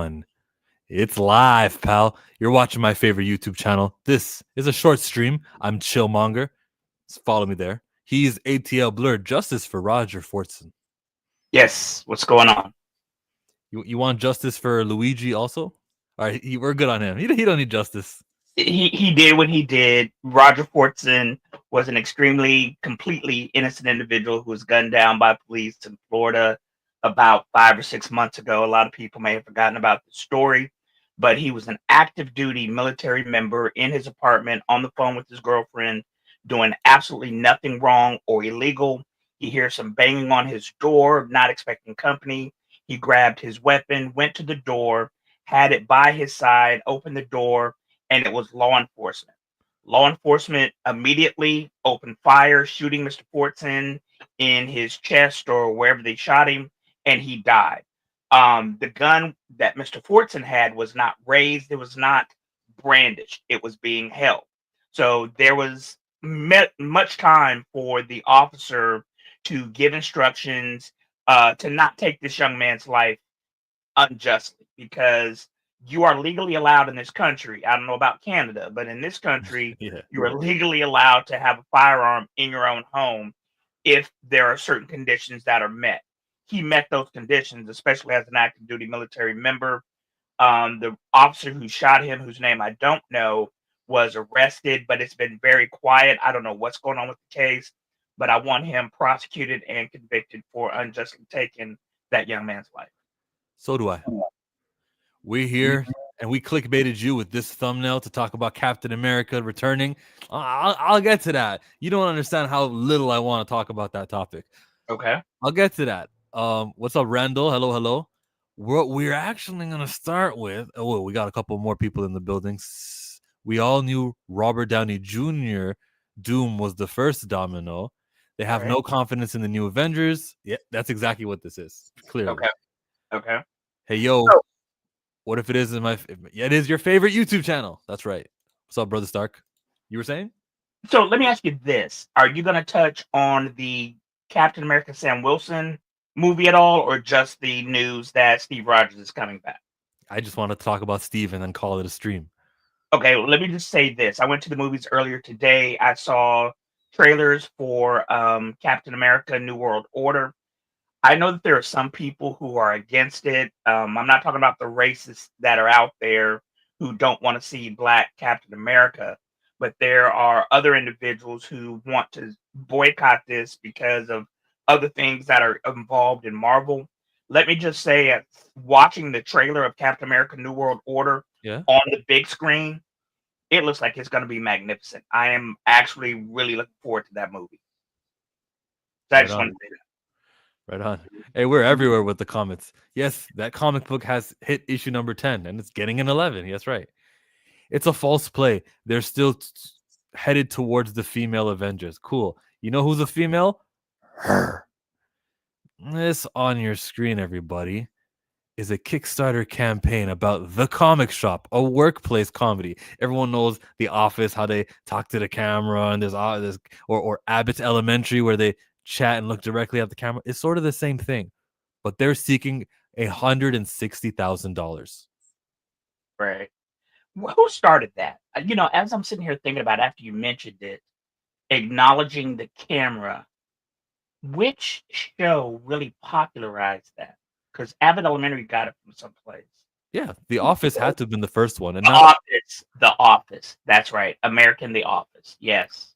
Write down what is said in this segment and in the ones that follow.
everyone. It's live, pal. You're watching my favorite YouTube channel. This is a short stream. I'm Chillmonger. Just follow me there. He's ATL Blerd, justice for Roger Fortson. Yes, what's going on? You want justice for Luigi also? All right, we're good on him. He don't need justice. He did what he did. Roger Fortson was an extremely, completely innocent individual who was gunned down by police in Florida about 5 or 6 months ago. A lot of people may have forgotten about the story, but he was an active duty military member in his apartment on the phone with his girlfriend, doing absolutely nothing wrong or illegal. He hears some banging on his door, not expecting company. He grabbed his weapon, went to the door, had it by his side, opened the door, and it was law enforcement. Law enforcement immediately opened fire, shooting Mr. Fortson in his chest or wherever they shot him, and he died. The gun that Mr. Fortson had was not raised, it was not brandished, it was being held. So there was much time for the officer to give instructions to not take this young man's life unjustly, because you are legally allowed in this country. I don't know about Canada, but in this country, Yeah. you are legally allowed to have a firearm in your own home if there are certain conditions that are met. He met those conditions, especially as an active duty military member. The officer who shot him, whose name I don't know, was arrested, but it's been very quiet. I don't know what's going on with the case, but I want him prosecuted and convicted for unjustly taking that young man's life. So do I. We're here, and we clickbaited you with this thumbnail to talk about Captain America returning. I'll get to that. You don't understand how little I want to talk about that topic. Okay. I'll get to that. What's up, Randall? Hello. What we're actually going to start with... Oh, we got a couple more people in the building. We all knew Robert Downey Jr. Doom was the first domino. They have no confidence in the new Avengers. Yeah, that's exactly what this is, clearly. Okay. Hey, yo. What if it is it is your favorite YouTube channel? That's right. What's up, Brother Stark? You were saying? So let me ask you this. Are you going to touch on the Captain America Sam Wilson movie at all, or just the news that Steve Rogers is coming back? I just want to talk about Steve and then call it a stream. Okay, well, let me just say this. I went to the movies earlier today. I saw trailers for Captain America New World Order. I know that there are some people who are against it. I'm not talking about the racists that are out there who don't want to see Black Captain America, but there are other individuals who want to boycott this because of other things that are involved in Marvel. Let me just say, watching the trailer of Captain America New World Order on the big screen, it looks like it's going to be magnificent. I am actually really looking forward to that movie. So I just want to say that. Right on. Hey, we're everywhere with the comments. Yes, that comic book has hit issue number 10, and it's getting an 11. Yes, right. It's a false play. They're still headed towards the female Avengers. Cool. You know who's a female? Her. This on your screen, everybody, is a Kickstarter campaign about The Comic Shop, a workplace comedy. Everyone knows The Office, how they talk to the camera, and there's or Abbott's Elementary, where they chat and look directly at the camera. It's sort of the same thing, but they're seeking $160,000. Right. Who started that? As I'm sitting here thinking about it, after you mentioned it, acknowledging the camera, which show really popularized that? Because Abbott Elementary got it from someplace. Yeah, The Office had to have been the first one. And The Office. That's right. American The Office. Yes.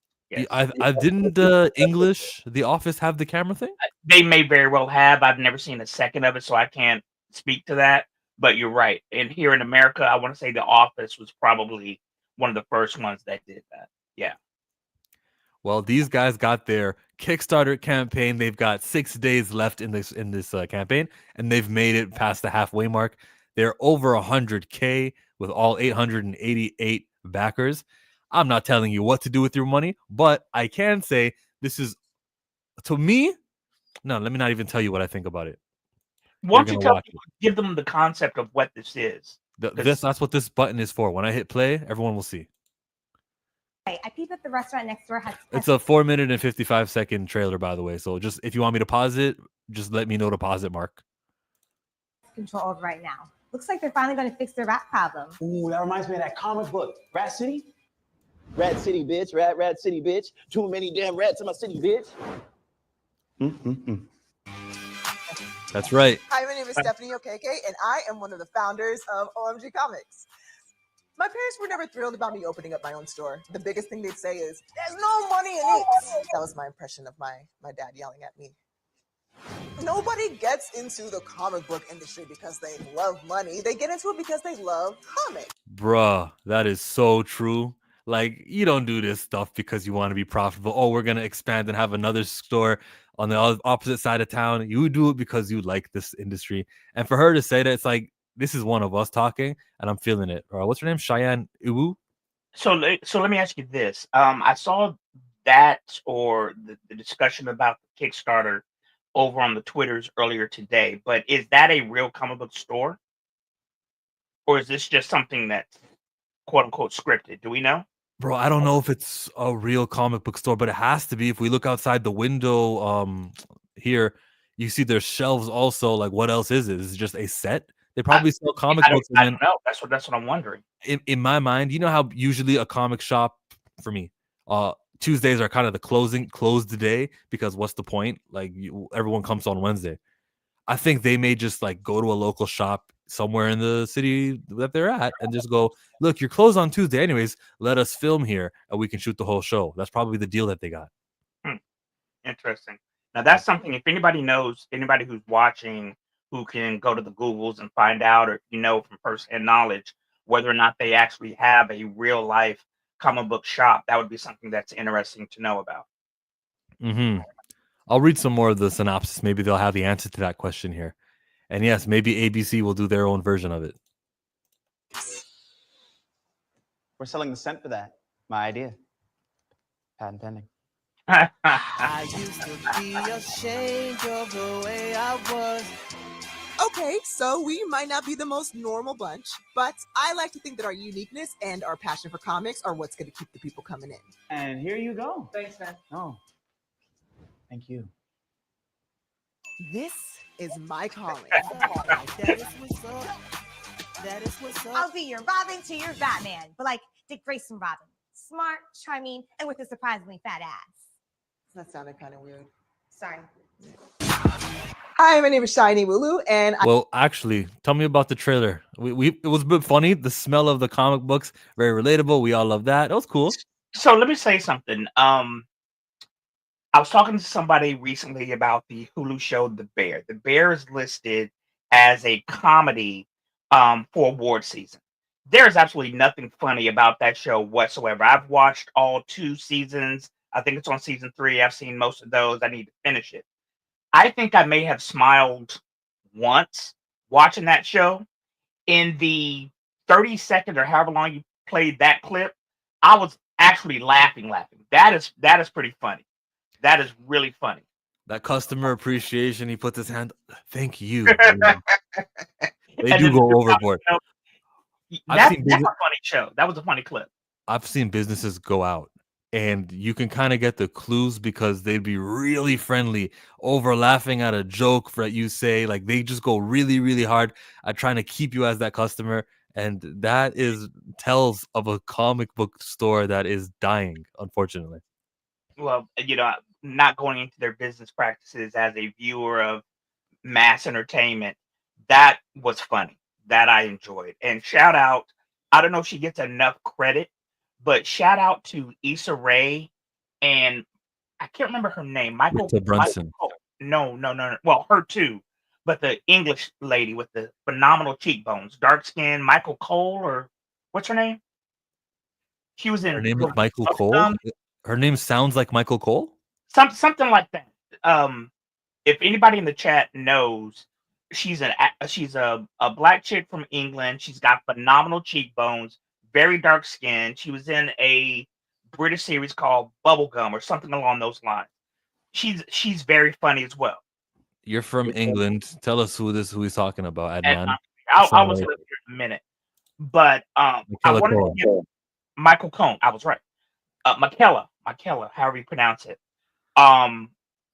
I didn't English The Office have the camera thing? They may very well have. I've never seen a second of it, so I can't speak to that. But you're right. And here in America, I want to say The Office was probably one of the first ones that did that. Yeah. Well, these guys got their Kickstarter campaign. They've got 6 days left in this campaign, and they've made it past the halfway mark. They're over 100K with all 888 backers. I'm not telling you what to do with your money, but I can say this is, to me, no, let me not even tell you what I think about it. Why don't you give them the concept of what this is? That's what this button is for. When I hit play, everyone will see. I peeped at the restaurant next door. It's a 4 minute and 55 second trailer, by the way. So if you want me to pause it, just let me know to pause it, Mark. Controlled right now. Looks like they're finally going to fix their rat problem. Ooh, that reminds me of that comic book, Rat City. Rat City, bitch. Rat City, bitch. Too many damn rats in my city, bitch. That's right. Hi, my name is Stephanie Okeke, and I am one of the founders of OMG Comics. My parents were never thrilled about me opening up my own store. The biggest thing they'd say is, "There's no money in it." That was my impression of my dad yelling at me. Nobody gets into the comic book industry because they love money. They get into it because they love comics. Bruh, that is so true. Like, you don't do this stuff because you want to be profitable. Oh, we're going to expand and have another store on the opposite side of town. You do it because you like this industry. And for her to say that, it's like, this is one of us talking, and I'm feeling it. What's her name? Cheyenne Iwu? So let me ask you this. I saw that or the discussion about the Kickstarter over on the Twitters earlier today, but is that a real comic book store? Or is this just something that's quote unquote scripted? Do we know? Bro, I don't know if it's a real comic book store, but it has to be. If we look outside the window here, you see there's shelves also. Like, what else is it? Is it just a set? They probably sell comic books. I don't know. That's what I'm wondering. In my mind, you know how usually a comic shop, for me, Tuesdays are kind of the closed day, because what's the point? Like, everyone comes on Wednesday. I think they may just like go to a local shop somewhere in the city that they're at and just go, look, you're closed on Tuesday anyways. Let us film here and we can shoot the whole show. That's probably the deal that they got. Interesting. Now that's something, if anybody knows, anybody who's watching who can go to the Googles and find out, or from firsthand knowledge, whether or not they actually have a real life comic book shop, that would be something that's interesting to know about. I'll read some more of the synopsis. Maybe they'll have the answer to that question here. And yes, maybe ABC will do their own version of it. We're selling the cent for that. My idea. Patent pending. I used to be ashamed of the way I was. Okay, so we might not be the most normal bunch, but I like to think that our uniqueness and our passion for comics are what's going to keep the people coming in. And here you go. Thanks, man. Oh, thank you. This is my calling. That is what's up. That is what's up. I'll be your Robin to your Batman, but like Dick Grayson Robin. Smart, charming, and with a surprisingly fat ass. That sounded kind of weird. Sorry. Hi, my name is Shiny Wulu, and Well, actually, tell me about the trailer. It was a bit funny. The smell of the comic books, very relatable. We all love that. It was cool. So let me say something. I was talking to somebody recently about the Hulu show The Bear. The Bear is listed as a comedy for award season. There is absolutely nothing funny about that show whatsoever. I've watched all 2 seasons. I think it's on season 3. I've seen most of those. I need to finish it. I think I may have smiled once watching that show. In the 30 second or however long you played that clip, I was actually laughing. That is pretty funny. That is really funny. That customer appreciation. He puts his hand. Thank you. They And do then go overboard. That's a funny show. That was a funny clip. I've seen businesses go out, and you can kind of get the clues because they'd be really friendly over laughing at a joke that you say. Like, they just go really, really hard at trying to keep you as that customer. And that tells of a comic book store that is dying, unfortunately. Well, not going into their business practices as a viewer of mass entertainment, that was funny. That I enjoyed. And shout out, I don't know if she gets enough credit, but shout out to Issa Rae and I can't remember her name. Rita Brunson. No. Well, her too, but the English lady with the phenomenal cheekbones, dark skin, Michael Cole, or what's her name? She was in. Her name is Michael Cole. Her name sounds like Michael Cole. Something like that. If anybody in the chat knows, she's a black chick from England. She's got phenomenal cheekbones, very dark skin. She was in a British series called Bubblegum or something along those lines. She's very funny as well. You're from England. Tell us who he's talking about, Adnan. I was here in a minute, but I wanted to give Michael Cohn. I was right. Michaela, however you pronounce it.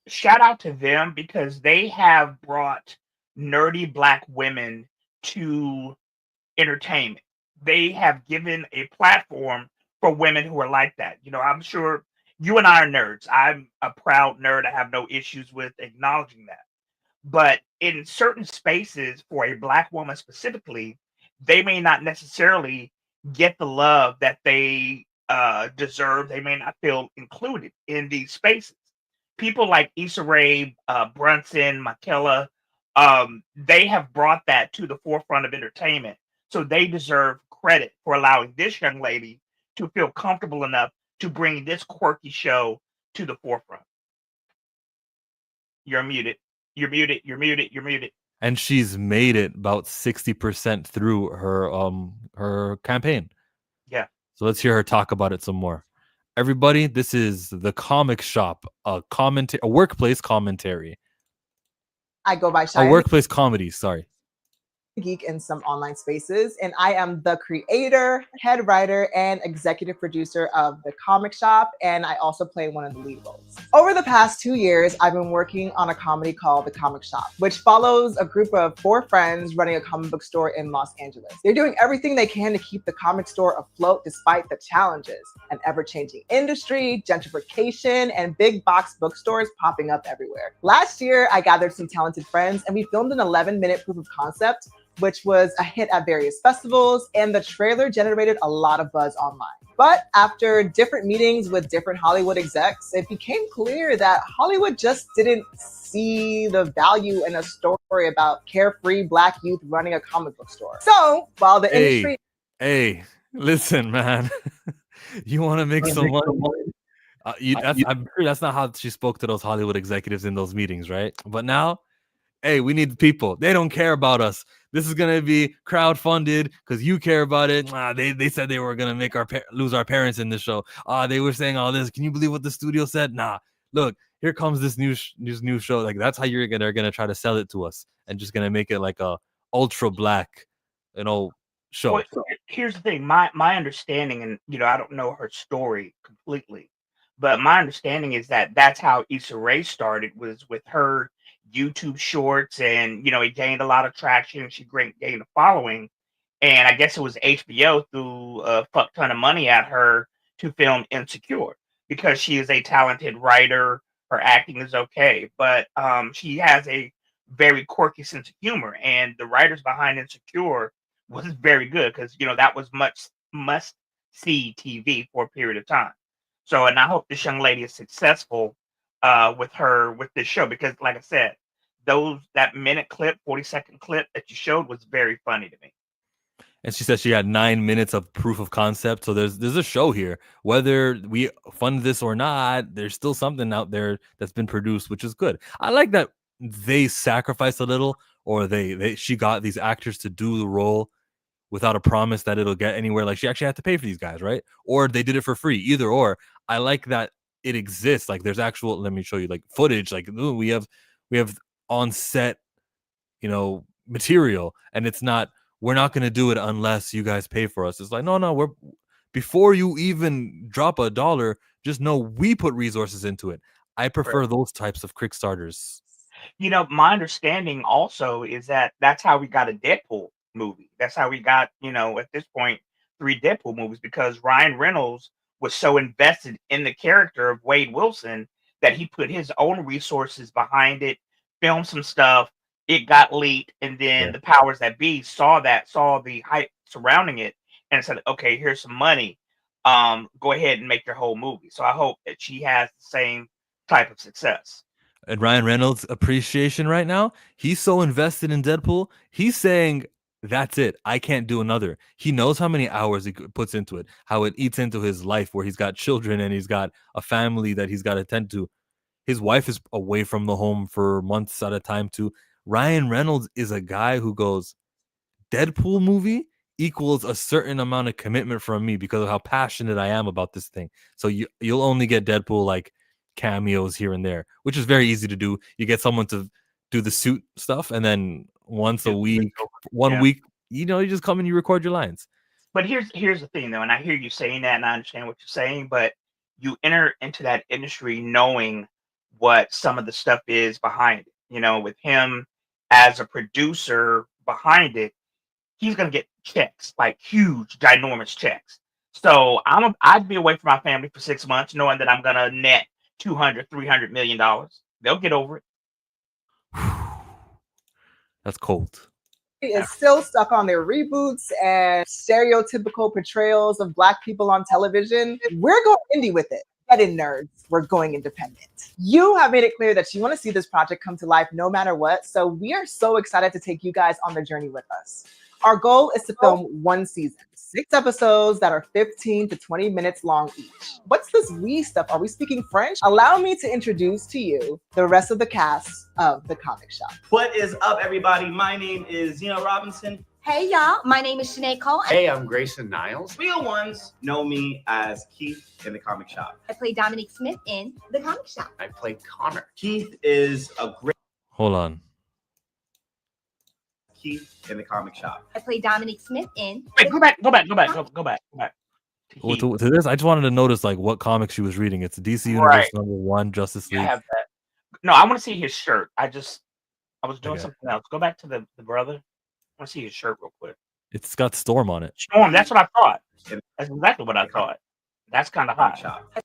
Shout out to them because they have brought nerdy black women to entertainment. They have given a platform for women who are like that. I'm sure you and I are nerds. I'm a proud nerd. I have no issues with acknowledging that. But in certain spaces, for a Black woman specifically, they may not necessarily get the love that they deserve. They may not feel included in these spaces. People like Issa Rae, Brunson, Michaela, they have brought that to the forefront of entertainment. So they deserve credit for allowing this young lady to feel comfortable enough to bring this quirky show to the forefront. You're muted. You're muted. You're muted. You're muted. And she's made it about 60% through her campaign. Yeah. So let's hear her talk about it some more. Everybody, this is The Comic Shop, a workplace commentary. I go by A Shiny workplace comedy, sorry. Geek in some online spaces, and I am the creator, head writer, and executive producer of The Comic Shop, and I also play one of the lead roles. Over the past 2 years, I've been working on a comedy called The Comic Shop, which follows a group of 4 friends running a comic book store in Los Angeles. They're doing everything they can to keep the comic store afloat despite the challenges: an ever-changing industry, gentrification, and big box bookstores popping up everywhere. Last year, I gathered some talented friends, and we filmed an 11-minute proof of concept, which was a hit at various festivals, and the trailer generated a lot of buzz online. But after different meetings with different Hollywood execs, it became clear that Hollywood just didn't see the value in a story about carefree Black youth running a comic book store. So while the industry... Hey, listen, man. You want to make some money? I'm sure that's not how she spoke to those Hollywood executives in those meetings, right? But now, hey, we need people. They don't care about us. This is gonna be crowdfunded because you care about it. They said they were gonna make lose our parents in this show. They were saying all this. Can you believe what the studio said? Nah. Look, here comes this new show. Like, that's how they're gonna try to sell it to us, and just gonna make it like a ultra Black, show. Well, here's the thing. My understanding, and I don't know her story completely, but my understanding is that that's how Issa Rae started, was with her YouTube shorts, and it gained a lot of traction. She gained a following, and I guess it was HBO threw a fuck ton of money at her to film Insecure because she is a talented writer. Her acting is okay, but she has a very quirky sense of humor, and the writers behind Insecure was very good because that was must see TV for a period of time. So, and I hope this young lady is successful with this show, because, like I said, that minute clip, 40-second clip that you showed was very funny to me. And she said she had 9 minutes of proof of concept. So there's a show here. Whether we fund this or not, there's still something out there that's been produced, which is good. I like that they sacrificed a little, or she got these actors to do the role without a promise that it'll get anywhere. Like, she actually had to pay for these guys, right? Or they did it for free. Either or. I like that it exists. Like, there's actual, let me show you, like, footage. Like, ooh, we have on set, material, and it's not, we're not going to do it unless you guys pay for us. It's like, no, before you even drop a dollar, just know we put resources into it. I prefer those types of Kickstarters. My understanding also is that that's how we got a Deadpool movie. That's how we got, at this point, 3 Deadpool movies, because Ryan Reynolds was so invested in the character of Wade Wilson that he put his own resources behind it, filmed some stuff. It got leaked, and then the powers that be saw the hype surrounding it, and said, okay, here's some money. Go ahead and make your whole movie. So I hope that she has the same type of success. And Ryan Reynolds' appreciation right now, he's so invested in Deadpool, he's saying, that's it. I can't do another. He knows how many hours he puts into it, how it eats into his life, where he's got children and he's got a family that he's got to tend to. His wife is away from the home for months at a time too. Ryan Reynolds is a guy who goes, Deadpool movie equals a certain amount of commitment from me because of how passionate I am about this thing. So you'll only get Deadpool like cameos here and there, which is very easy to do. You get someone to do the suit stuff, and then once a week, week, you just come and you record your lines. But here's the thing, though, and I hear you saying that, and I understand what you're saying, but you enter into that industry knowing what some of the stuff is behind it. With him as a producer behind it, he's gonna get checks, like huge, ginormous checks. So I'd be away from my family for 6 months, knowing that I'm gonna net 200, $300 million. They'll get over it. That's cold. Is still stuck on their reboots and stereotypical portrayals of Black people on television. We're going indie with it. Get in, nerds. We're going independent. You have made it clear that you want to see this project come to life no matter what, so we are so excited to take you guys on the journey with us. Our goal is to film one season, 6 episodes that are 15 to 20 minutes long each. What's this we stuff? Are we speaking French? Allow me to introduce to you the rest of the cast of The Comic Shop. What is up, everybody? My name is Zeno Robinson. Hey y'all, my name is Shanae Cole. Hey, I'm Grayson Niles. Real ones know me as Keith in The Comic Shop. I play Dominique Smith in The Comic Shop. I play Connor. Keith is a great Hold on. Keith in The Comic Shop. I play Dominique Smith in. Wait, go back. To Well, Heath. to this, I just wanted to notice like what comic she was reading. It's DC Universe Right. #1, Justice You League. have that. No, I want to see his shirt. I was doing Okay. something else. Go back to the brother. I want to see his shirt real quick. It's got Storm on it. Storm. That's what I thought. That's exactly what I thought. That's kind of Comic hot. Shop.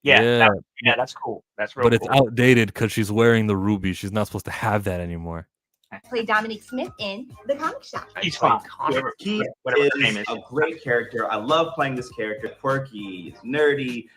Yeah, that's cool. That's real But it's cool. outdated because she's wearing the ruby. She's not supposed to have that anymore. I play Dominique Smith in The Comic Shop. I He's play fine. Connor. Keith Whatever is her name is. a great character. I love playing this character. Quirky, he's nerdy,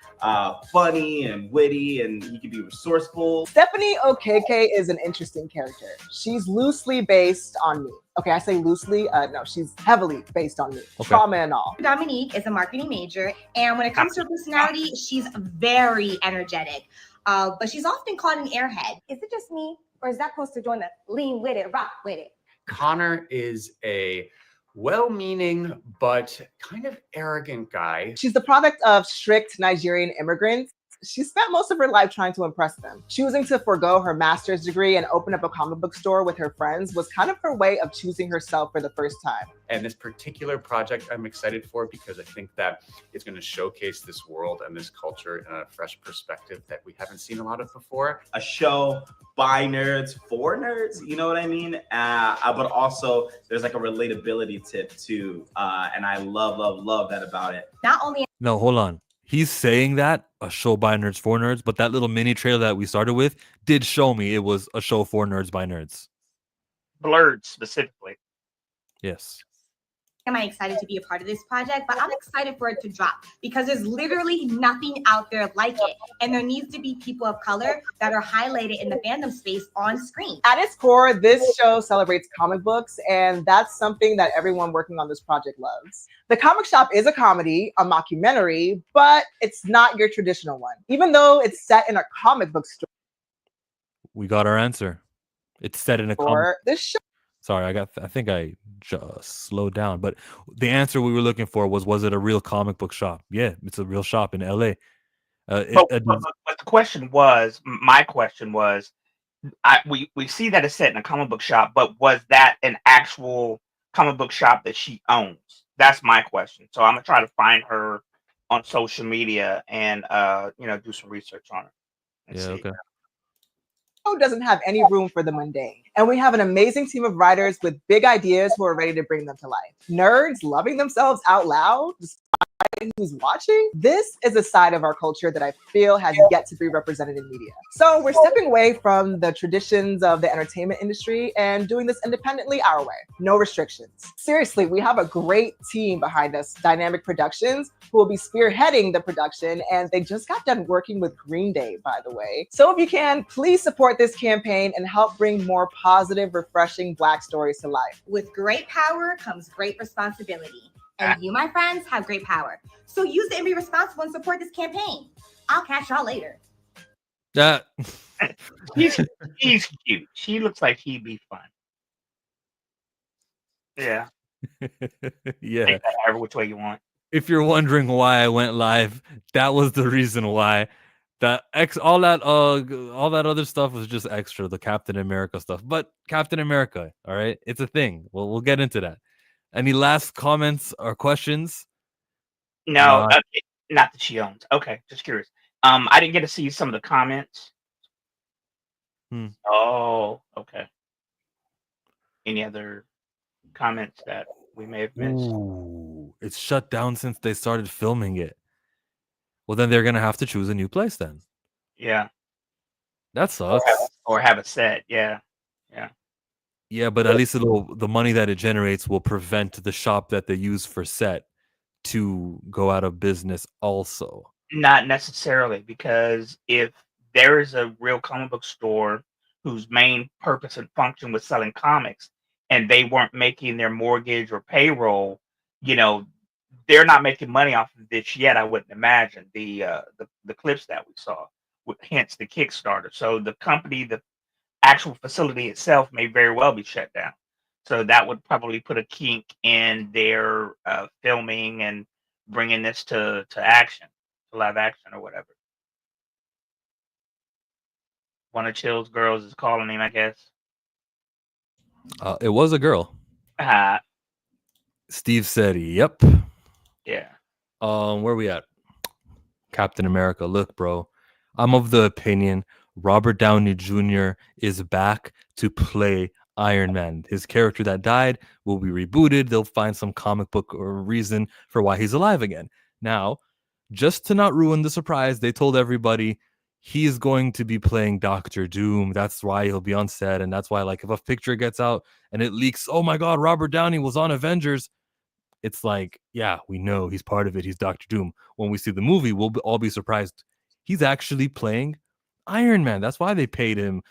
funny and witty, and he can be resourceful. Stephanie Okeke is an interesting character. She's loosely based on me. Okay, I say loosely. No, she's heavily based on me. Okay. Trauma and all. Dominique is a marketing major, and when it comes to her personality, she's very energetic. But she's often called an airhead. Is it just me, or is that poster doing the lean with it, rock with it? Connor is a well-meaning but kind of arrogant guy. She's the product of strict Nigerian immigrants. She spent most of her life trying to impress them. Choosing to forego her master's degree and open up a comic book store with her friends was kind of her way of choosing herself for the first time. And this particular project I'm excited for because I think that it's going to showcase this world and this culture in a fresh perspective that we haven't seen a lot of before. A show by nerds for nerds, you know what I mean? But also there's like a relatability tip too, and I love that about it. Not only No, hold on. He's saying that a show by nerds for nerds, but that little mini trailer that we started with did show me it was a show for nerds by nerds. Blerd specifically. Yes. am I excited to be a part of this project, but I'm excited for it to drop because there's literally nothing out there like it. And there needs to be people of color that are highlighted in the fandom space on screen. At its core, this show celebrates comic books, and that's something that everyone working on this project loves. The Comic Shop is a comedy, a mockumentary, but it's not your traditional one. Even though it's set in a comic book store, We got our answer. It's set in a comic. this show Sorry, I think I just slowed down. But the answer we were looking for was it a real comic book shop? Yeah, it's a real shop in LA. But the question was, my question was, we see that it's set in a comic book shop, but was that an actual comic book shop that she owns? That's my question. So I'm gonna try to find her on social media and do some research on her. And Yeah, see. okay. doesn't have any room for the mundane. And we have an amazing team of writers with big ideas who are ready to bring them to life. Nerds loving themselves out loud, despite who's watching. This is a side of our culture that I feel has yet to be represented in media. So we're stepping away from the traditions of the entertainment industry and doing this independently our way. No restrictions. Seriously, we have a great team behind us, Dynamic Productions, who will be spearheading the production, and they just got done working with Green Day, by the way. So if you can, please support this campaign and help bring more positive, refreshing Black stories to life. With great power comes great responsibility. And you, my friends, have great power. So use it and be responsible and support this campaign. I'll catch y'all later. He's cute. She looks like he'd be fun. Yeah. Yeah. Take that however which way you want. If you're wondering why I went live, that was the reason why. All that other stuff was just extra, the Captain America stuff. But Captain America, all right, it's a thing. We'll get into that. Any last comments or questions? No, not that she owns. Okay, just curious. I didn't get to see some of the comments. Oh, okay. Any other comments that we may have missed. Ooh, it's shut down since they started filming it. Well, then they're gonna have to choose a new place then. Yeah, That sucks. or have a set. Yeah, yeah. Yeah, but at least the money that it generates will prevent the shop that they use for set to go out of business also. Not necessarily, because if there is a real comic book store whose main purpose and function was selling comics, and they weren't making their mortgage or payroll, you know, they're not making money off of this yet. I wouldn't imagine the clips that we saw, hence the Kickstarter. So the company, the actual facility itself, may very well be shut down. So that would probably put a kink in their filming and bringing this to action, to live action or whatever. One of Chill's girls is calling him, I guess. It was a girl. Uh, Steve said, "Yep." yeah. Where we at? Captain America. Look, bro, I'm of the opinion Robert Downey Jr. is back to play Iron Man. His character that died will be rebooted. They'll find some comic book or reason for why he's alive again. Now, just to not ruin the surprise, they told everybody he's going to be playing Doctor Doom. That's why he'll be on set. And that's why, like, if a picture gets out and it leaks, oh my God, Robert Downey was on Avengers. It's like, yeah, we know he's part of it. He's Doctor Doom. When we see the movie, we'll all be surprised. He's actually playing Iron Man. That's why they paid him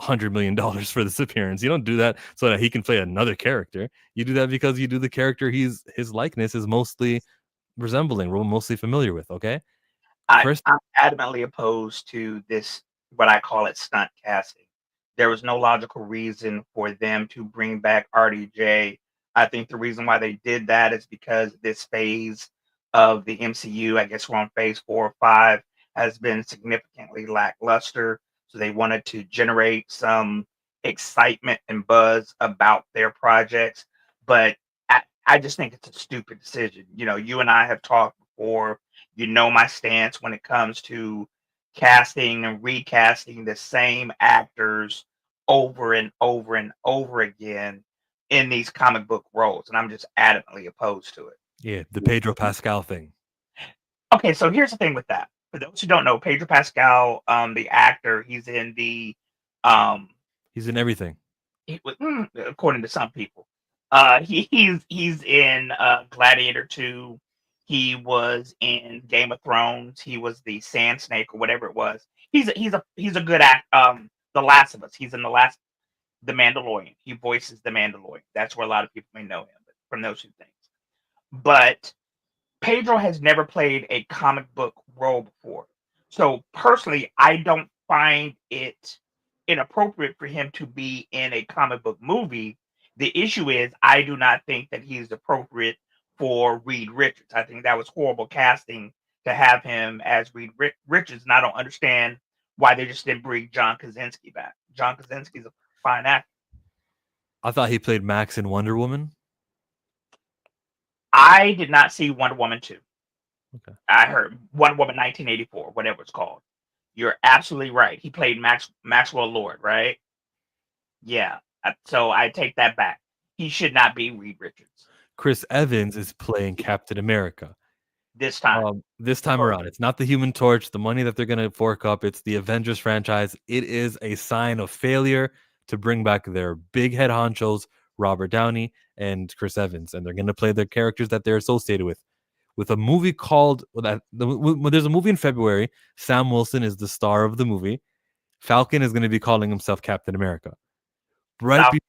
$100 million for this appearance. You don't do that so that he can play another character. You do that because you do the character his likeness is mostly resembling, we're mostly familiar with, okay? I'm adamantly opposed to this, what I call it, stunt casting. There was no logical reason for them to bring back RDJ. I think the reason why they did that is because this phase of the MCU, I guess we're on phase 4 or 5, has been significantly lackluster. So they wanted to generate some excitement and buzz about their projects. But I just think it's a stupid decision. You know, you and I have talked before. You know my stance when it comes to casting and recasting the same actors over and over and over again in these comic book roles, and I'm just adamantly opposed to it. Yeah, the Pedro Pascal thing. Okay, so here's the thing with that. For those who don't know, Pedro Pascal, the actor, he's in the he's in everything. According to some people, he's in Gladiator 2. He was in Game of Thrones. He was the Sand Snake or whatever it was. He's a good act. The Last of Us. He's in the Mandalorian. He voices the Mandalorian. That's where a lot of people may know him from those two things. But Pedro has never played a comic book role before. So personally, I don't find it inappropriate for him to be in a comic book movie. The issue is I do not think that he's appropriate for Reed Richards. I think that was horrible casting to have him as Reed Richards, and I don't understand why they just didn't bring John Krasinski back. John Krasinski's a fine actor. I thought he played Max in Wonder Woman. I did not see Wonder Woman 2. Okay. I heard Wonder Woman 1984, whatever it's called. You're absolutely right. He played Maxwell Lord, right? Yeah. So I take that back. He should not be Reed Richards. Chris Evans is playing Captain America. This time. This time around. It's not the Human Torch, the money that they're going to fork up. It's the Avengers franchise. It is a sign of failure to bring back their big head honchos, Robert Downey and Chris Evans. And they're going to play the characters that they're associated with a movie called there's a movie in February. Sam Wilson is the star of the movie. Falcon is going to be calling himself Captain America. Right.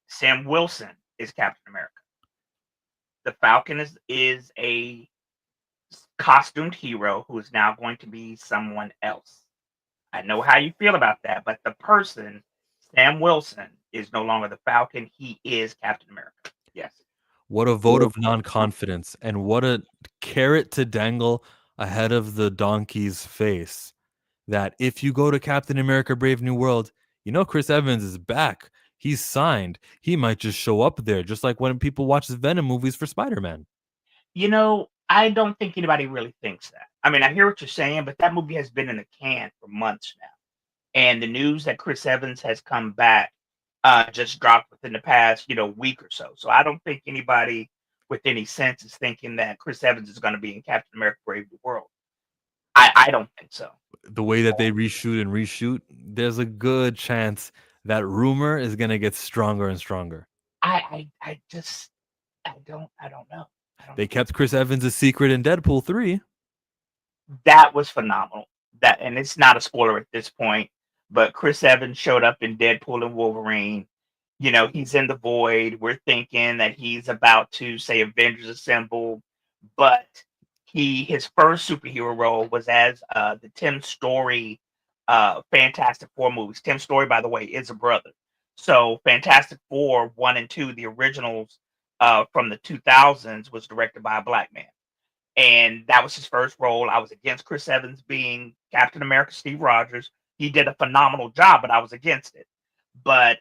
Sam Wilson is Captain America. The Falcon is a costumed hero who is now going to be someone else. I know how you feel about that, but the person, Sam Wilson, is no longer the Falcon. He is Captain America. Yes. What a vote of non-confidence, and what a carrot to dangle ahead of the donkey's face. That if you go to Captain America Brave New World, you know Chris Evans is back. He's signed. He might just show up there, just like when people watch the Venom movies for Spider-Man. You know, I don't think anybody really thinks that. I mean, I hear what you're saying, but that movie has been in the can for months now. And the news that Chris Evans has come back just dropped within the past, week or so. So I don't think anybody with any sense is thinking that Chris Evans is going to be in Captain America: Brave New World. I don't think so. The way that they reshoot, there's a good chance that rumor is gonna get stronger and stronger. I just I don't know. They kept Chris Evans a secret in Deadpool 3. That was phenomenal. That, and it's not a spoiler at this point, but Chris Evans showed up in Deadpool and Wolverine. You know, he's in the void. We're thinking that he's about to say Avengers Assemble, but his first superhero role was as the Tim Story Fantastic Four movies. Tim Story, by the way, is a brother. So Fantastic Four 1 and 2, the originals from the 2000s, was directed by a black man. And that was his first role. I was against Chris Evans being Captain America, Steve Rogers. He did a phenomenal job, but I was against it. But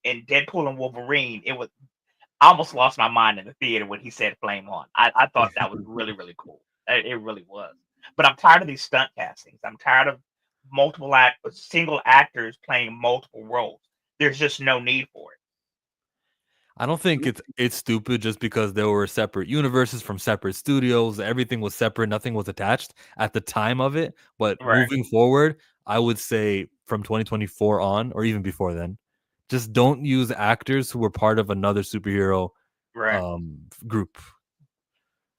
in Deadpool and Wolverine, I almost lost my mind in the theater when he said "Flame On." I thought that was really, really cool. It really was. But I'm tired of these stunt castings. I'm tired of single actors playing multiple roles. There's just no need for it. I don't think it's stupid just because there were separate universes from separate studios. Everything was separate. Nothing was attached at the time of it. But Right. moving forward, I would say from 2024 on, or even before then, just don't use actors who were part of another superhero Right. group.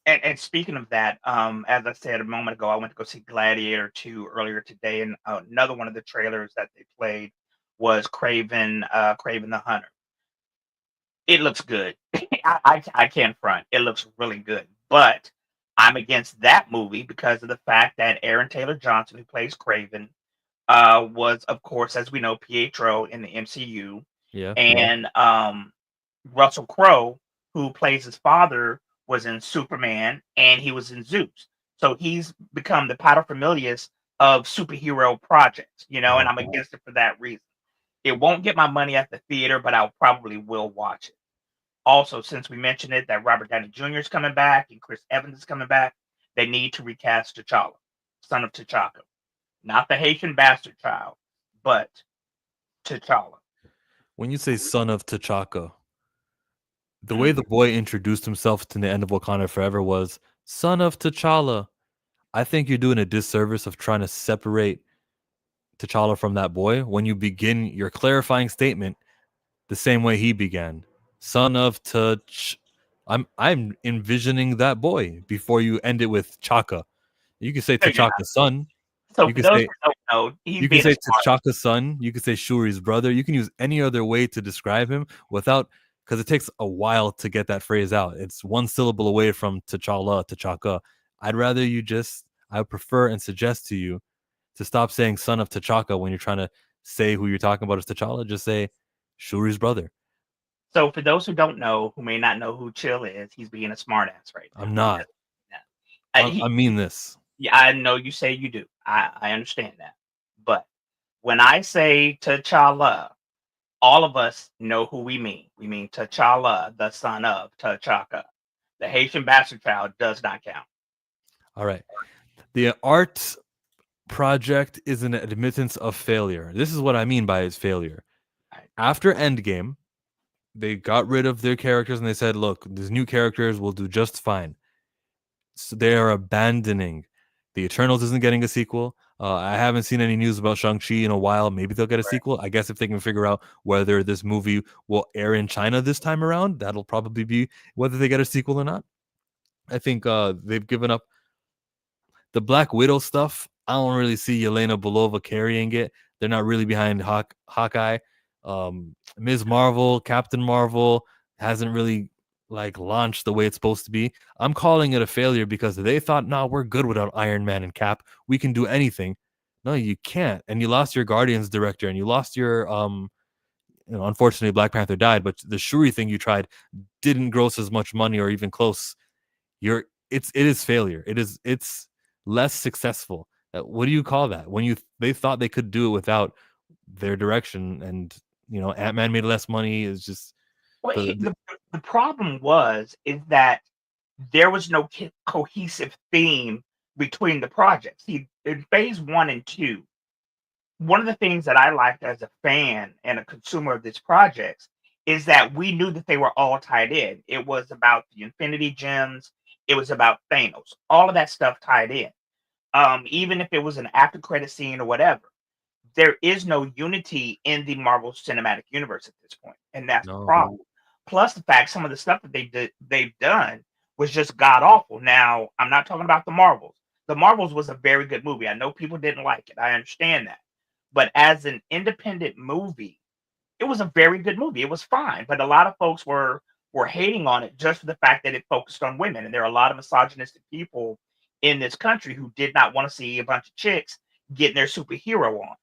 And speaking of that, as I said a moment ago, I went to go see Gladiator 2 earlier today, and another one of the trailers that they played was Craven the Hunter. It looks good. I can't front. It looks really good. But I'm against that movie because of the fact that Aaron Taylor Johnson, who plays Craven, was, of course, as we know, Pietro in the MCU. Yeah. And Russell Crowe, who plays his father, was in Superman and he was in Zeus. So he's become the paterfamilias of superhero projects, and I'm against it for that reason. It won't get my money at the theater, but I probably will watch it. Also, since we mentioned it, that Robert Downey Jr. is coming back and Chris Evans is coming back, they need to recast T'Challa, son of T'Chaka. Not the Haitian bastard child, but T'Challa. When you say son of T'Chaka, the way the boy introduced himself to the end of Wakanda Forever was son of T'Challa. I think you're doing a disservice of trying to separate T'Challa from that boy when you begin your clarifying statement the same way he began. Son of I'm envisioning that boy before you end it with Chaka. You can say T'Chaka's son. So You for can those say who don't know, he's you can being say a smart. T'Chaka's son. You can say Shuri's brother. You can use any other way to describe him without, because it takes a while to get that phrase out. It's one syllable away from T'Challa, T'Chaka. I would prefer and suggest to you to stop saying son of T'Chaka when you're trying to say who you're talking about as T'Challa. Just say Shuri's brother. So for those who don't know, who may not know who Chill is, he's being a smartass right now. I'm not. Yeah. I mean this. Yeah, I know you say you do. I understand that. But when I say T'Challa, all of us know who we mean. We mean T'Challa, the son of T'Chaka. The Haitian bastard child does not count. All right. The art project is an admittance of failure. This is what I mean by its failure. After Endgame, they got rid of their characters and they said, look, these new characters will do just fine. So they are abandoning. The Eternals isn't getting a sequel. I haven't seen any news about Shang-Chi in a while. Maybe they'll get a sequel. I guess if they can figure out whether this movie will air in China this time around, that'll probably be whether they get a sequel or not. I think they've given up. The Black Widow stuff, I don't really see Yelena Belova carrying it. They're not really behind Hawkeye. Ms. Marvel, Captain Marvel hasn't really launched the way it's supposed to be. I'm calling it a failure because they thought, nah, we're good without Iron Man and Cap. We can do anything. No, you can't. And you lost your Guardians director and you lost your unfortunately Black Panther died, but the Shuri thing you tried didn't gross as much money or even close. It is failure. It's less successful. What do you call that? When they thought they could do it without their direction, and Ant-Man made less money. Is just the problem is that there was no cohesive theme between the projects. In phase 1 and 2, one of the things that I liked as a fan and a consumer of these projects is that we knew that they were all tied in. It was about the Infinity Gems. It was about Thanos. All of that stuff tied in. Even if it was an after credit scene or whatever, there is no unity in the Marvel Cinematic Universe at this point, and that's the No. problem. Plus, the fact some of the stuff that they've done was just god awful. Now, I'm not talking about the Marvels. The Marvels was a very good movie. I know people didn't like it. I understand that, but as an independent movie, it was a very good movie. It was fine, but a lot of folks were hating on it just for the fact that it focused on women, and there are a lot of misogynistic people in this country who did not want to see a bunch of chicks getting their superhero on.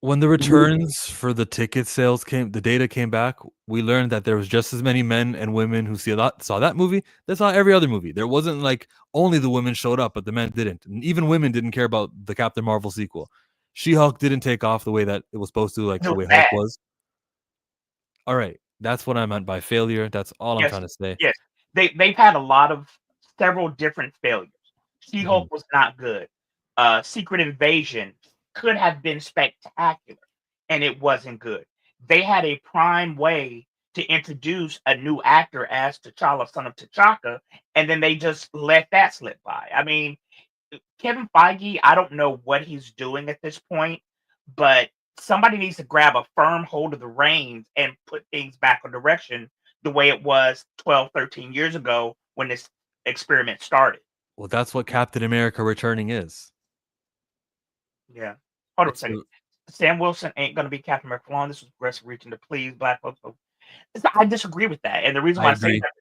When the returns for the ticket sales the data came back, we learned that there was just as many men and women who saw that movie that saw every other movie. There wasn't like only the women showed up, but the men didn't. And even women didn't care about the Captain Marvel sequel. She-Hulk didn't take off the way that it was supposed to, like It the was way Hulk bad. was. All right. That's what I meant by failure. That's all I'm Yes, trying to say. yes. They've had a lot of several different failures. She-Hulk was not good. Secret Invasion could have been spectacular, and it wasn't good. They had a prime way to introduce a new actor as T'Challa, son of T'Chaka, and then they just let that slip by. I mean, Kevin Feige, I don't know what he's doing at this point, but somebody needs to grab a firm hold of the reins and put things back on direction the way it was 12, 13 years ago when this experiment started. Well, that's what Captain America Returning is. Yeah. Hold on a It's second. Sam Wilson ain't going to be Captain America for long. This was aggressive reaching to please black folks. I disagree with that. And the reason I why I say agree. that,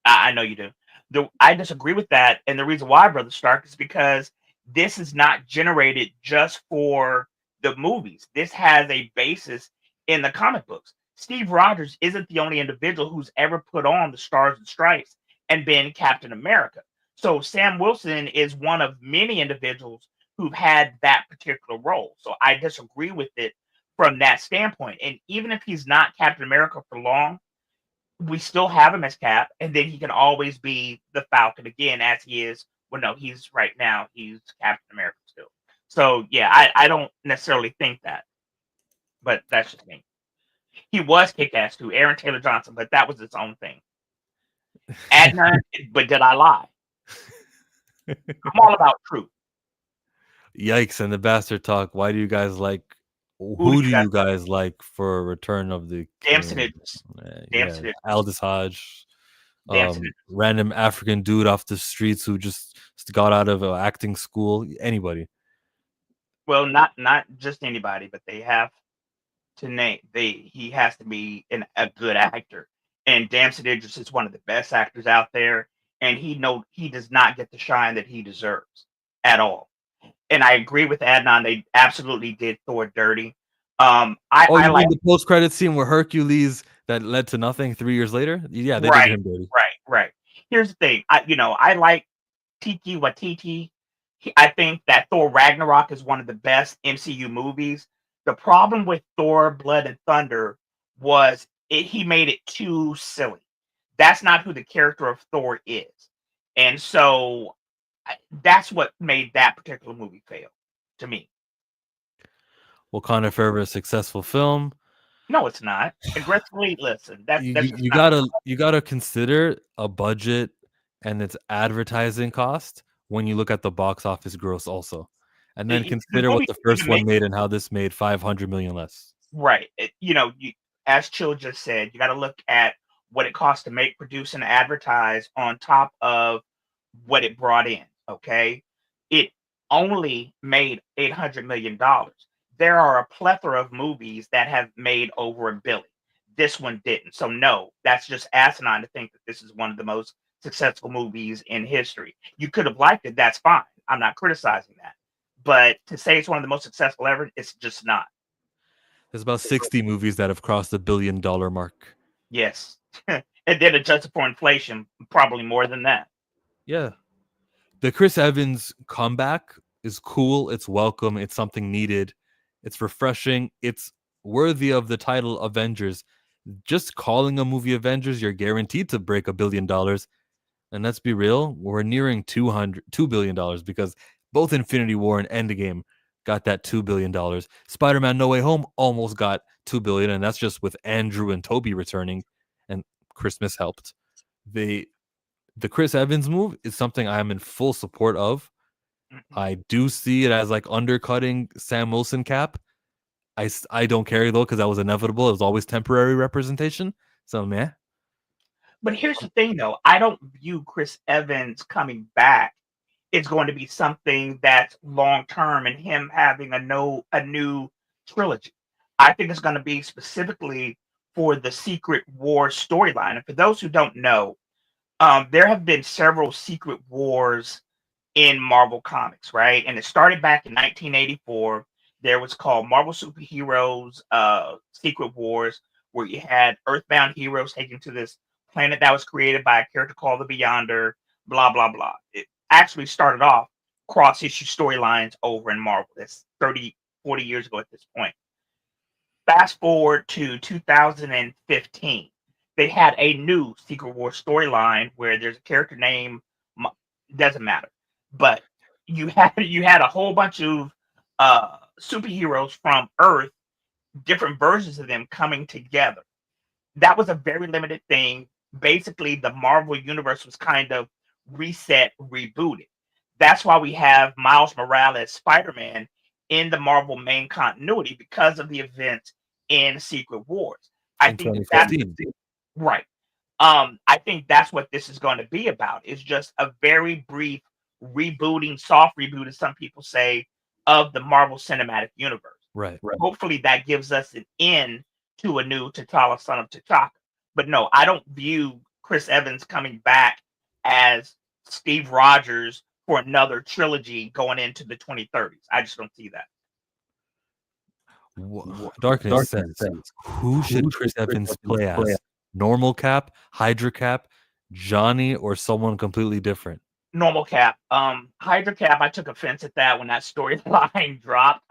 I know you do. I disagree with that. And the reason why, Brother Stark, is because this is not generated just for the movies. This has a basis in the comic books. Steve Rogers isn't the only individual who's ever put on the Stars and Stripes and been Captain America. So Sam Wilson is one of many individuals who've had that particular role. So I disagree with it from that standpoint. And even if he's not Captain America for long, we still have him as Cap, and then he can always be the Falcon again, as he is. Well, no, he's right now. He's Captain America still. So yeah, I don't necessarily think that, but that's just me. He was Kick-Ass too, Aaron Taylor Johnson, but that was its own thing. Adnan, but did I lie? I'm all about truth. Yikes and the bastard talk. Why do you guys like? Who do you guys like for Return of the Damson King? Idris. Yeah, Damson Idris. Aldous Hodge, Damson Idris. random African dude off the streets who just got out of acting school. Anybody. Well, not just anybody, but they have to name. He has to be a good actor, and Damson Idris is one of the best actors out there, and he does not get the shine that he deserves at all. And I agree with Adnan. They absolutely did Thor dirty. I You like mean the post-credit scene where Hercules that led to nothing 3 years later? Yeah, they did him dirty. right. Here's the thing. I like Tiki Watiti. I think that Thor Ragnarok is one of the best MCU movies. The problem with Thor Blood and Thunder was he made it too silly. That's not who the character of Thor is. And so that's what made that particular movie fail to me. Wakanda Forever, a successful film. No, it's not. Aggressively, listen. You gotta consider a budget and its advertising cost when you look at the box office gross also, and then consider what the first one made and how this made 500 million less. Right. As Chill just said, you got to look at what it costs to make, produce, and advertise on top of what it brought in. Okay, it only made $800 million. There are a plethora of movies that have made over $1 billion. This one didn't. So no, that's just asinine to think that this is one of the most successful movies in history. You could have liked it. That's fine. I'm not criticizing that. But to say it's one of the most successful ever, it's just not. There's about 60 movies that have crossed the $1 billion mark. Yes. And then adjusted for inflation, probably more than that. Yeah. The Chris Evans comeback is cool. It's welcome. It's something needed. It's refreshing. It's worthy of the title Avengers. Just calling a movie Avengers, you're guaranteed to break $1 billion. And let's be real, we're nearing $2 billion because both Infinity War and Endgame got that $2 billion. Spider-Man No Way Home almost got $2 billion, and that's just with Andrew and Toby returning, and Christmas helped. The Chris Evans move is something I'm in full support of. I do see it as like undercutting Sam Wilson cap. I don't care though, because that was inevitable. It was always temporary representation. So man, But here's the thing, though. I don't view Chris Evans coming back is going to be something that's long term and him having a new trilogy. I think it's going to be specifically for the Secret War storyline. And for those who don't know, there have been several Secret Wars in Marvel Comics, right? And it started back in 1984. There was called Marvel Superheroes Secret Wars, where you had Earthbound heroes taken to this planet that was created by a character called the Beyonder, blah, blah, blah. It actually started off cross-issue storylines over in Marvel. That's 30, 40 years ago at this point. Fast forward to 2015. They had a new Secret War storyline where there's a character named, doesn't matter, but you had a whole bunch of superheroes from Earth, different versions of them coming together. That was a very limited thing. Basically, the Marvel universe was kind of reset, rebooted. That's why we have Miles Morales, Spider-Man, in the Marvel main continuity because of the events in Secret Wars. I in think that's 2015. right. I think that's what this is going to be about. It's just a very brief rebooting, soft reboot, as some people say, of the Marvel Cinematic Universe. Right. Hopefully, that gives us an end to a new T'Challa, son of T'Chaka. But no, I don't view Chris Evans coming back as Steve Rogers for another trilogy going into the 2030s. I just don't see that. Darkness says, who should Chris Evans play as? Normal Cap, Hydra Cap, Johnny, or someone completely different? Normal Cap. Hydra Cap, I took offense at that when that storyline dropped.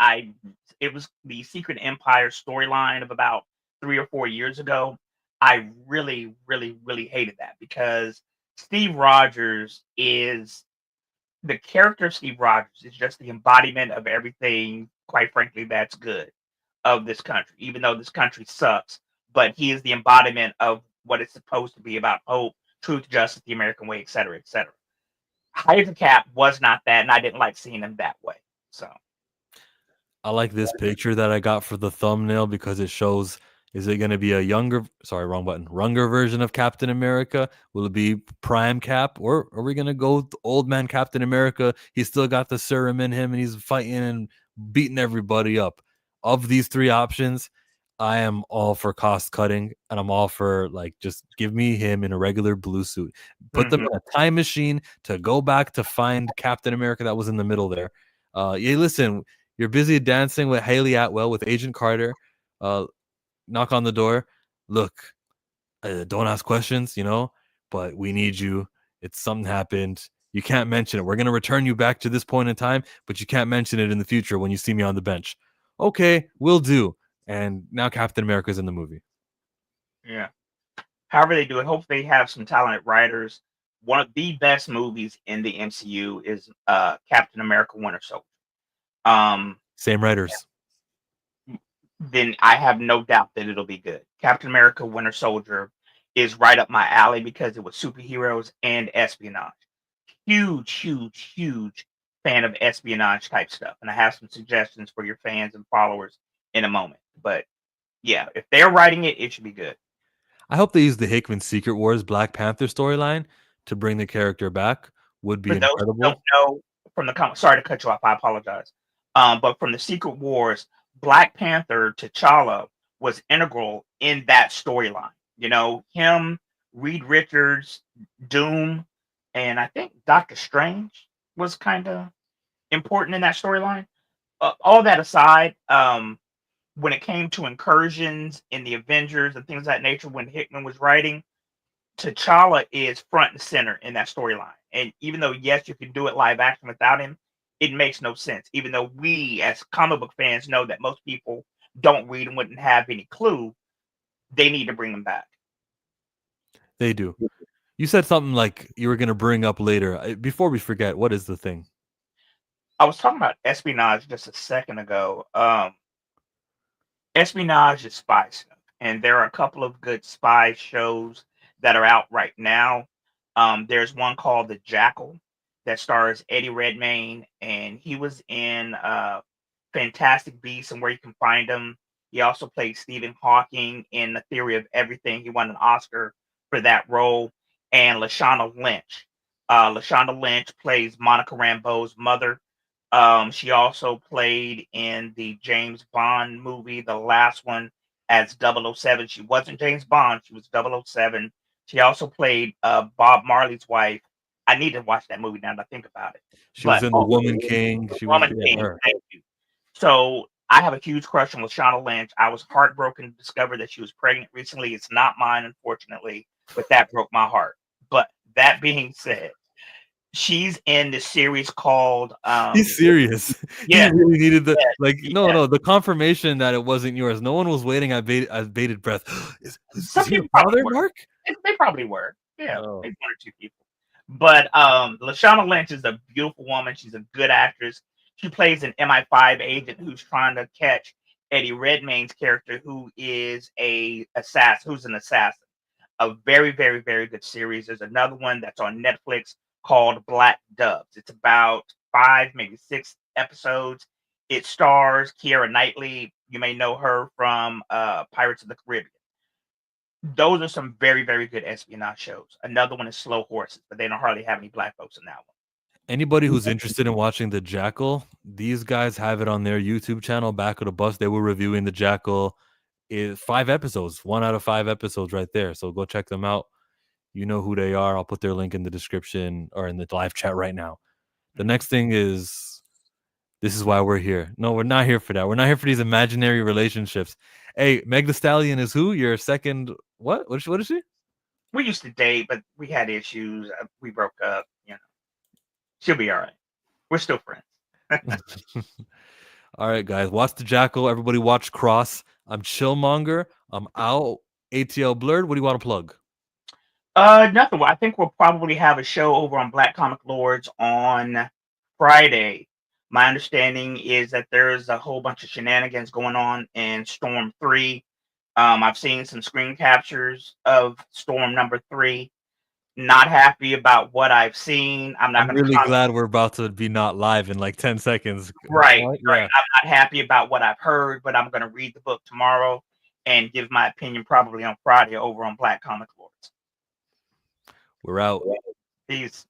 It was the Secret Empire storyline of about 3 or 4 years ago. I really, really, really hated that because Steve Rogers is the character of Steve Rogers is just the embodiment of everything, quite frankly, that's good of this country, even though this country sucks, but he is the embodiment of what it's supposed to be about hope, truth, justice, the American way, et cetera, et cetera. Hydra Cap was not that, and I didn't like seeing him that way. So I like this picture that I got for the thumbnail because it shows, is it going to be a younger version of Captain America? Will it be Prime Cap, or are we going to go with old man Captain America? He's still got the serum in him and he's fighting and beating everybody up. Of these three options, I am all for cost cutting, and I'm all for just give me him in a regular blue suit. Put them in a time machine to go back to find Captain America that was in the middle there. Yeah, listen, you're busy dancing with Haley Atwell, with Agent Carter. Knock on the door. Look, don't ask questions, but we need you. It's something happened. You can't mention it. We're going to return you back to this point in time, but you can't mention it in the future when you see me on the bench. Okay, will do. And now Captain America's in the movie. yeah. However they do it, hopefully they have some talented writers. One of the best movies in the MCU is Captain America: Winter Soldier. Same writers. Then I have no doubt that it'll be good. Captain America: Winter Soldier is right up my alley because it was superheroes and espionage. Huge, huge, huge fan of espionage type stuff. And I have some suggestions for your fans and followers in a moment. But yeah, if they're writing it, it should be good. I hope they use the Hickman Secret Wars Black Panther storyline to bring the character back. Would be For those incredible. who don't know from the comments, sorry to cut you off, I apologize. But from the Secret Wars, Black Panther T'Challa was integral in that storyline. Him, Reed Richards, Doom, and I think Doctor Strange was kind of important in that storyline. All that aside, when it came to incursions in the Avengers and things of that nature, when Hickman was writing, T'Challa is front and center in that storyline. And even though, yes, you can do it live action without him, it makes no sense. Even though we, as comic book fans, know that most people don't read and wouldn't have any clue, they need to bring him back. They do. You said something like you were going to bring up later. Before we forget, what is the thing? I was talking about espionage just a second ago. Espionage is spy stuff, and there are a couple of good spy shows that are out right now. There's one called The Jackal that stars Eddie Redmayne, and he was in Fantastic Beasts and Where You Can Find Them. He also played Stephen Hawking in The Theory of Everything. He won an Oscar for that role. And Lashana Lynch. Lashana Lynch plays Monica Rambeau's mother. She also played in the James Bond movie, the last one, as 007. She wasn't James Bond, she was 007. She also played Bob Marley's wife. I need to watch that movie now that I think about it. She was in The Woman King. She was Woman King, her. thank you. So I have a huge crush on Lashana Lynch. I was heartbroken to discover that she was pregnant recently. It's not mine, unfortunately, but that broke my heart. But that being said, she's in this series called He's serious. Yeah. He really needed the Yeah. no, the confirmation that it wasn't yours. No one was waiting at bated breath. is Some he your people probably father, were. Mark? They probably were. Yeah, Oh. maybe one or two people. But Lashana Lynch is a beautiful woman. She's a good actress. She plays an MI5 agent who's trying to catch Eddie Redmayne's character, who is an assassin. A very, very, very good series. There's another one that's on Netflix called Black Doves. It's about 5, maybe 6 episodes. It stars Keira Knightley. You may know her from Pirates of the Caribbean. Those are some very, very good espionage shows. Another one is Slow Horses, but they don't hardly have any black folks in that one. Anybody who's interested in watching The Jackal, these guys have it on their YouTube channel, Back of the Bus. They were reviewing The Jackal. 5 episodes, 1 out of 5 episodes right there. So go check them out. You know who they are. I'll put their link in the description or in the live chat right now. The next thing is, this is why we're here. No, we're not here for that. We're not here for these imaginary relationships. Hey, Meg Thee Stallion is who? Your second, what? What is she? We used to date, but we had issues. We broke up. She'll be all right. We're still friends. All right, guys. Watch The Jackal. Everybody watch Cross. I'm Chillmonger. I'm out. ATL Blerd. What do you want to plug? Nothing. Well, I think we'll probably have a show over on Black Comic Lords on Friday. My understanding is that there's a whole bunch of shenanigans going on in Storm 3. I've seen some screen captures of Storm number 3. Not happy about what I've seen. I'm really glad we're about to be not live in like 10 seconds. Right. Yeah. I'm not happy about what I've heard, but I'm going to read the book tomorrow and give my opinion probably on Friday over on Black Comic Lords. We're out. Peace.